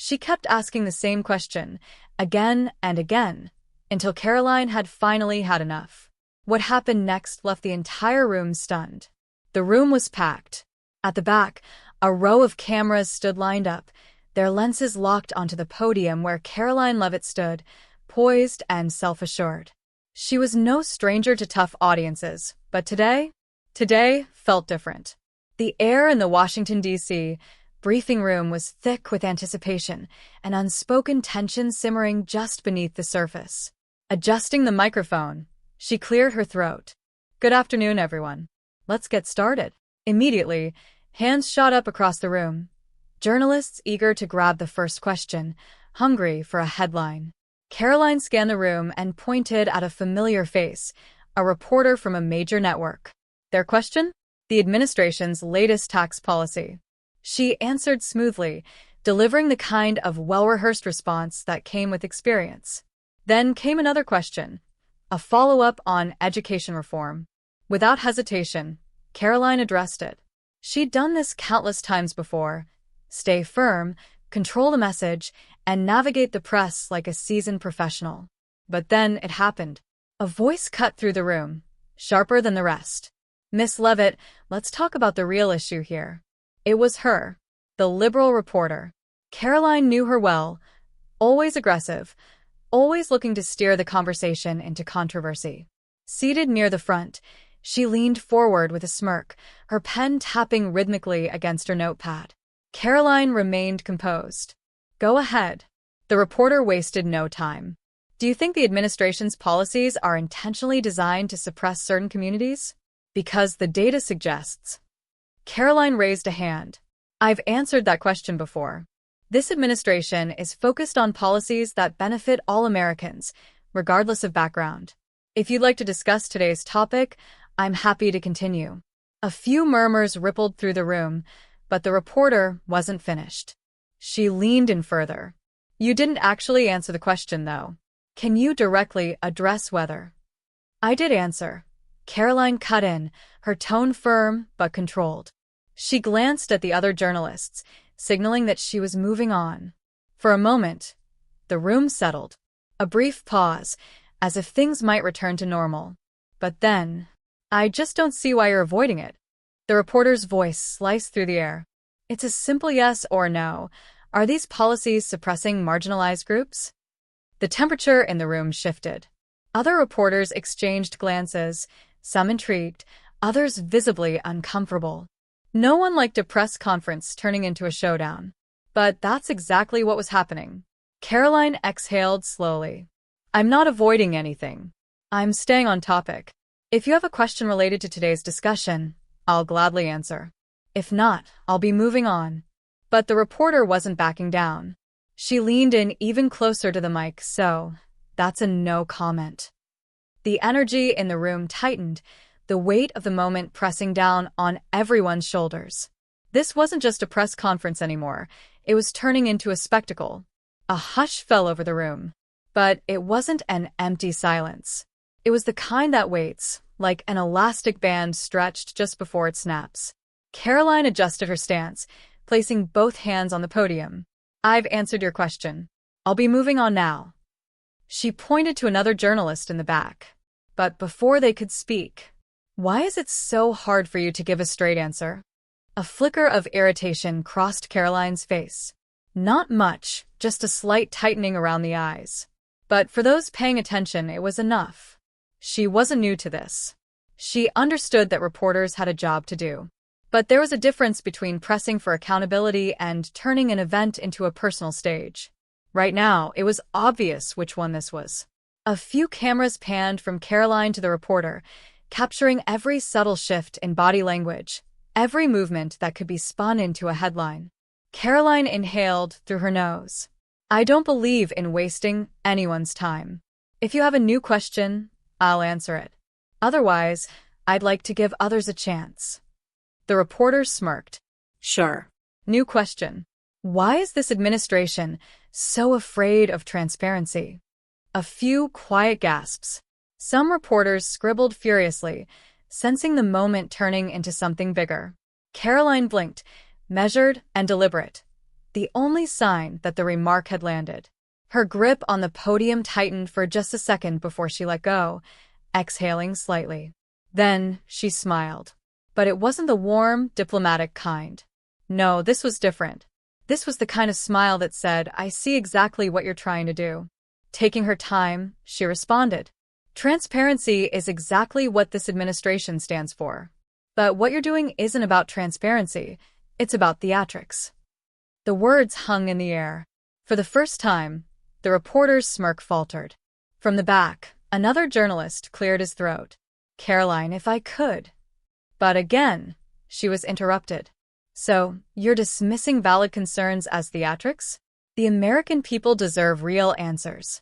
She kept asking the same question, again and again, until Karoline had finally had enough. What happened next left the entire room stunned. The room was packed. At the back, a row of cameras stood lined up, their lenses locked onto the podium where Karoline Leavitt stood, poised and self-assured. She was no stranger to tough audiences, but today felt different. The air in the Washington, D.C. briefing room was thick with anticipation, an unspoken tension simmering just beneath the surface. Adjusting the microphone, she cleared her throat. "Good afternoon, everyone. Let's get started." Immediately, hands shot up across the room. Journalists eager to grab the first question, hungry for a headline. Karoline scanned the room and pointed at a familiar face, a reporter from a major network. Their question? The administration's latest tax policy. She answered smoothly, delivering the kind of well-rehearsed response that came with experience. Then came another question, a follow-up on education reform. Without hesitation, Karoline addressed it. She'd done this countless times before. Stay firm, control the message, and navigate the press like a seasoned professional. But then it happened. A voice cut through the room, sharper than the rest. "Miss Leavitt, let's talk about the real issue here." It was her, the liberal reporter. Karoline knew her well, always aggressive, always looking to steer the conversation into controversy. Seated near the front, she leaned forward with a smirk, her pen tapping rhythmically against her notepad. Karoline remained composed. "Go ahead." The reporter wasted no time. "Do you think the administration's policies are intentionally designed to suppress certain communities? Because the data suggests." Karoline raised a hand. "I've answered that question before. This administration is focused on policies that benefit all Americans, regardless of background. If you'd like to discuss today's topic, I'm happy to continue." A few murmurs rippled through the room, but the reporter wasn't finished. She leaned in further. "You didn't actually answer the question, though. Can you directly address whether—" "I did answer." Karoline cut in, her tone firm but controlled. She glanced at the other journalists, signaling that she was moving on. For a moment, the room settled. A brief pause, as if things might return to normal. But then, "I just don't see why you're avoiding it." The reporter's voice sliced through the air. "It's a simple yes or no. Are these policies suppressing marginalized groups?" The temperature in the room shifted. Other reporters exchanged glances, some intrigued, others visibly uncomfortable. No one liked a press conference turning into a showdown. But that's exactly what was happening. Karoline exhaled slowly. "I'm not avoiding anything. I'm staying on topic. If you have a question related to today's discussion, I'll gladly answer. If not, I'll be moving on." But the reporter wasn't backing down. She leaned in even closer to the mic, so that's a no comment. The energy in the room tightened, the weight of the moment pressing down on everyone's shoulders. This wasn't just a press conference anymore. It was turning into a spectacle. A hush fell over the room. But it wasn't an empty silence. It was the kind that waits, like an elastic band stretched just before it snaps. Karoline adjusted her stance, placing both hands on the podium. "I've answered your question. I'll be moving on now." She pointed to another journalist in the back. But before they could speak, "Why is it so hard for you to give a straight answer?" A flicker of irritation crossed Karoline's face. Not much, just a slight tightening around the eyes. But for those paying attention, it was enough. She wasn't new to this. She understood that reporters had a job to do. But there was a difference between pressing for accountability and turning an event into a personal stage. Right now, it was obvious which one this was. A few cameras panned from Karoline to the reporter, capturing every subtle shift in body language, every movement that could be spun into a headline. Karoline inhaled through her nose. "I don't believe in wasting anyone's time. If you have a new question, I'll answer it. Otherwise, I'd like to give others a chance." The reporter smirked. "Sure. New question. Why is this administration so afraid of transparency?" A few quiet gasps. Some reporters scribbled furiously, sensing the moment turning into something bigger. Karoline blinked, measured and deliberate. the only sign that the remark had landed. Her grip on the podium tightened for just a second before she let go, exhaling slightly. Then she smiled. But it wasn't the warm, diplomatic kind. No, this was different. This was the kind of smile that said, "I see exactly what you're trying to do." Taking her time, she responded, "Transparency is exactly what this administration stands for. But what you're doing isn't about transparency, it's about theatrics." The words hung in the air. For the first time, the reporter's smirk faltered. From the back, another journalist cleared his throat. "Karoline, if I could." But again, she was interrupted. "So, you're dismissing valid concerns as theatrics? The American people deserve real answers."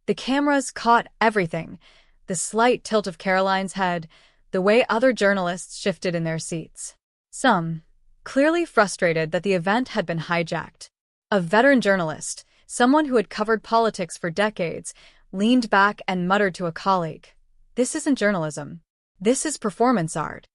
The cameras caught everything: the slight tilt of Karoline's head, the way other journalists shifted in their seats. Some, clearly frustrated that the event had been hijacked. A veteran journalist, someone who had covered politics for decades, leaned back and muttered to a colleague, "This isn't journalism. This is performance art."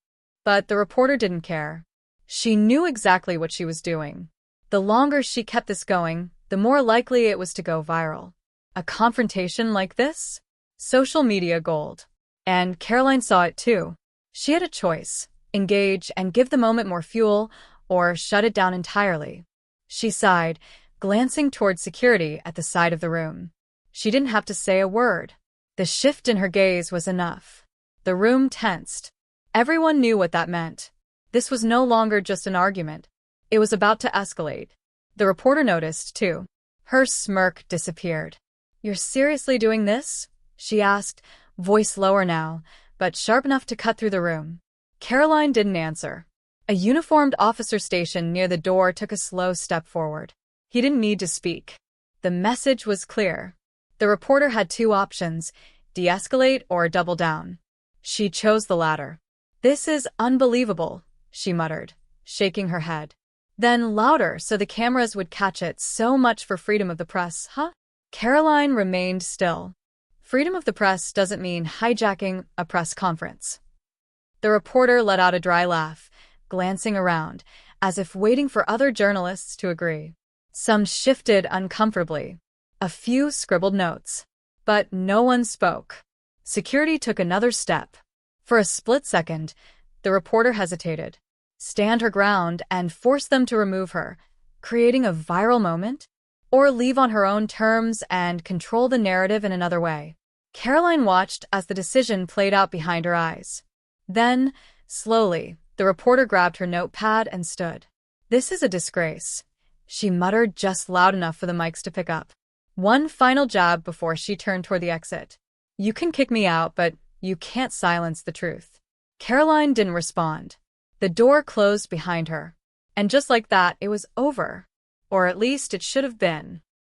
But the reporter didn't care. She knew exactly what she was doing. The longer she kept this going, the more likely it was to go viral. A confrontation like this? Social media gold. And Karoline saw it too. She had a choice: engage and give the moment more fuel, or shut it down entirely. She sighed, glancing toward security at the side of the room. She didn't have to say a word. The shift in her gaze was enough. The room tensed. Everyone knew what that meant. This was no longer just an argument. It was about to escalate. The reporter noticed, too. Her smirk disappeared. "You're seriously doing this?" she asked, voice lower now, but sharp enough to cut through the room. Karoline didn't answer. A uniformed officer stationed near the door took a slow step forward. He didn't need to speak. The message was clear. The reporter had two options: de-escalate or double down. She chose the latter. "This is unbelievable," she muttered, shaking her head. Then louder so the cameras would catch it. "So much for freedom of the press, huh?" Karoline remained still. Freedom of the press doesn't mean hijacking a press conference. The reporter let out a dry laugh, glancing around, as if waiting for other journalists to agree. Some shifted uncomfortably. A few scribbled notes. But no one spoke. Security took another step. For a split second, the reporter hesitated, stand her ground and force them to remove her, creating a viral moment, or leave on her own terms and control the narrative in another way. Karoline watched as the decision played out behind her eyes. Then, slowly, the reporter grabbed her notepad and stood. "This is a disgrace," she muttered just loud enough for the mics to pick up. One final jab before she turned toward the exit. "You can kick me out, but you can't silence the truth." Karoline didn't respond. The door closed behind her. And just like that, it was over. Or at least it should have been.